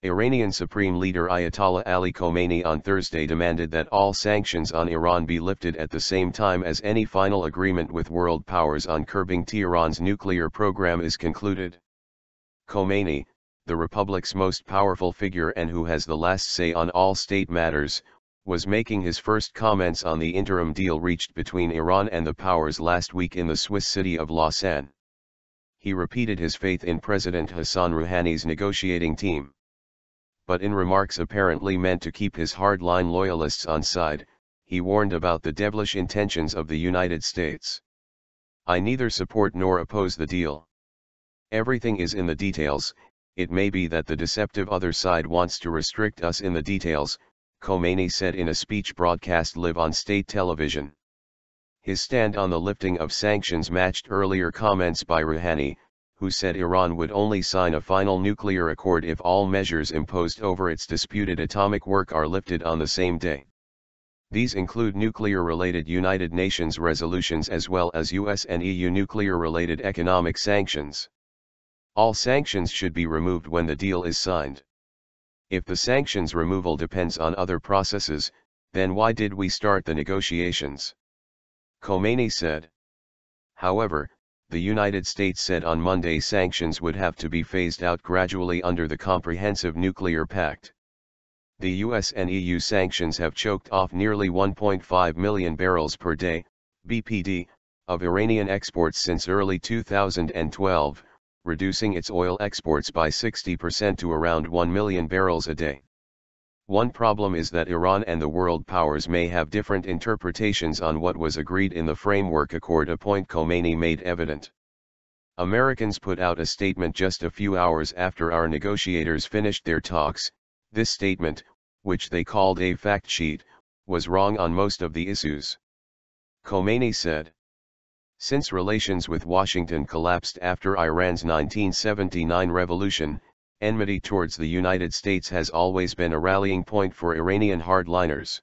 Iranian Supreme Leader Ayatollah Ali Khamenei on Thursday demanded that all sanctions on Iran be lifted at the same time as any final agreement with world powers on curbing Tehran's nuclear program is concluded. Khamenei, the republic's most powerful figure and who has the last say on all state matters, was making his first comments on the interim deal reached between Iran and the powers last week in the Swiss city of Lausanne. He repeated his faith in President Hassan Rouhani's negotiating team. But in remarks apparently meant to keep his hardline loyalists on side, he warned about the devilish intentions of the United States. "I neither support nor oppose the deal. Everything is in the details. It may be that the deceptive other side wants to restrict us in the details," Khamenei said in a speech broadcast live on state television. His stand on the lifting of sanctions matched earlier comments by Rouhani, who said Iran would only sign a final nuclear accord if all measures imposed over its disputed atomic work are lifted on the same day. These include nuclear-related United Nations resolutions as well as US and EU nuclear-related economic sanctions. All sanctions should be removed when the deal is signed. If the sanctions removal depends on other processes, then why did we start the negotiations? Khamenei said. However, the United States said on Monday sanctions would have to be phased out gradually under the Comprehensive Nuclear Pact. The US and EU sanctions have choked off nearly 1.5 million barrels per day, BPD, of Iranian exports since early 2012, reducing its oil exports by 60% to around 1 million barrels a day. One problem is that Iran and the world powers may have different interpretations on what was agreed in the Framework Accord, a point Khamenei made evident. Americans put out a statement just a few hours after our negotiators finished their talks. This statement, which they called a fact sheet, was wrong on most of the issues. Khamenei said. Since relations with Washington collapsed after Iran's 1979 revolution, enmity towards the United States has always been a rallying point for Iranian hardliners.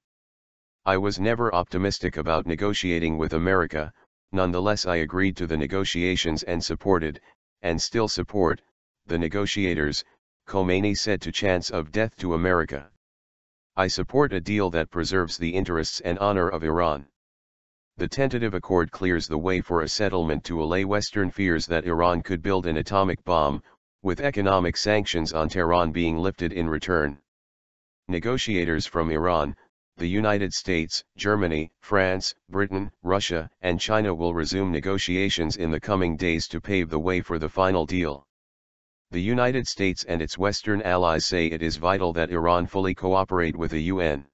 I was never optimistic about negotiating with America, nonetheless I agreed to the negotiations and supported, and still support, the negotiators, Khamenei said to Chants of Death to America. I support a deal that preserves the interests and honor of Iran. The tentative accord clears the way for a settlement to allay Western fears that Iran could build an atomic bomb, with economic sanctions on Tehran being lifted in return. Negotiators from Iran, the United States, Germany, France, Britain, Russia, and China will resume negotiations in the coming days to pave the way for the final deal. The United States and its Western allies say it is vital that Iran fully cooperate with the UN.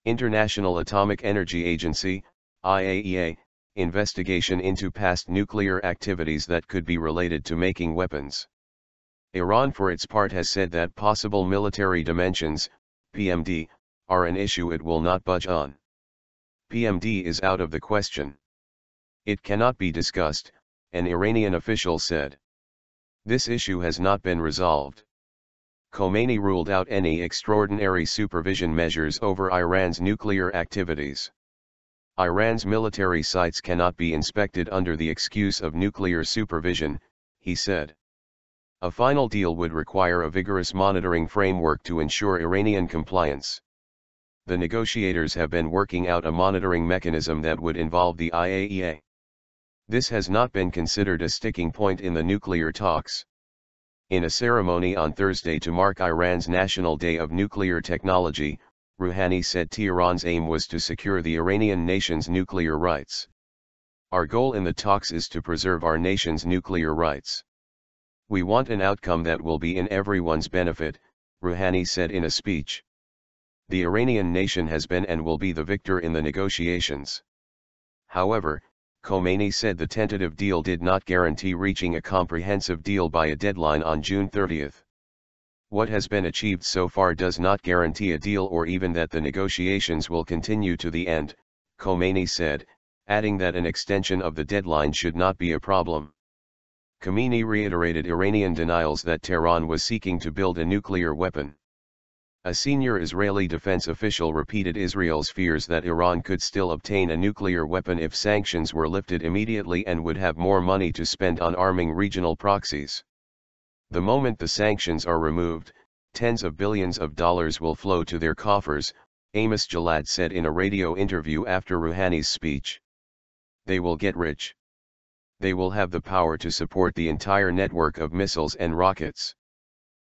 International Atomic Energy Agency, IAEA, investigation into past nuclear activities that could be related to making weapons. Iran for its part has said that possible military dimensions, PMD, are an issue it will not budge on. PMD is out of the question. It cannot be discussed, an Iranian official said. This issue has not been resolved. Khamenei ruled out any extraordinary supervision measures over Iran's nuclear activities. Iran's military sites cannot be inspected under the excuse of nuclear supervision, he said. A final deal would require a vigorous monitoring framework to ensure Iranian compliance. The negotiators have been working out a monitoring mechanism that would involve the IAEA. This has not been considered a sticking point in the nuclear talks. In a ceremony on Thursday to mark Iran's National Day of Nuclear Technology, Rouhani said Tehran's aim was to secure the Iranian nation's nuclear rights. Our goal in the talks is to preserve our nation's nuclear rights. We want an outcome that will be in everyone's benefit, Rouhani said in a speech. The Iranian nation has been and will be the victor in the negotiations. However, Khamenei said the tentative deal did not guarantee reaching a comprehensive deal by a deadline on June 30. What has been achieved so far does not guarantee a deal or even that the negotiations will continue to the end, Khamenei said, adding that an extension of the deadline should not be a problem. Khamenei reiterated Iranian denials that Tehran was seeking to build a nuclear weapon. A senior Israeli defense official repeated Israel's fears that Iran could still obtain a nuclear weapon if sanctions were lifted immediately and would have more money to spend on arming regional proxies. The moment the sanctions are removed, tens of billions of dollars will flow to their coffers, Amos Jalad said in a radio interview after Rouhani's speech. They will get rich. They will have the power to support the entire network of missiles and rockets.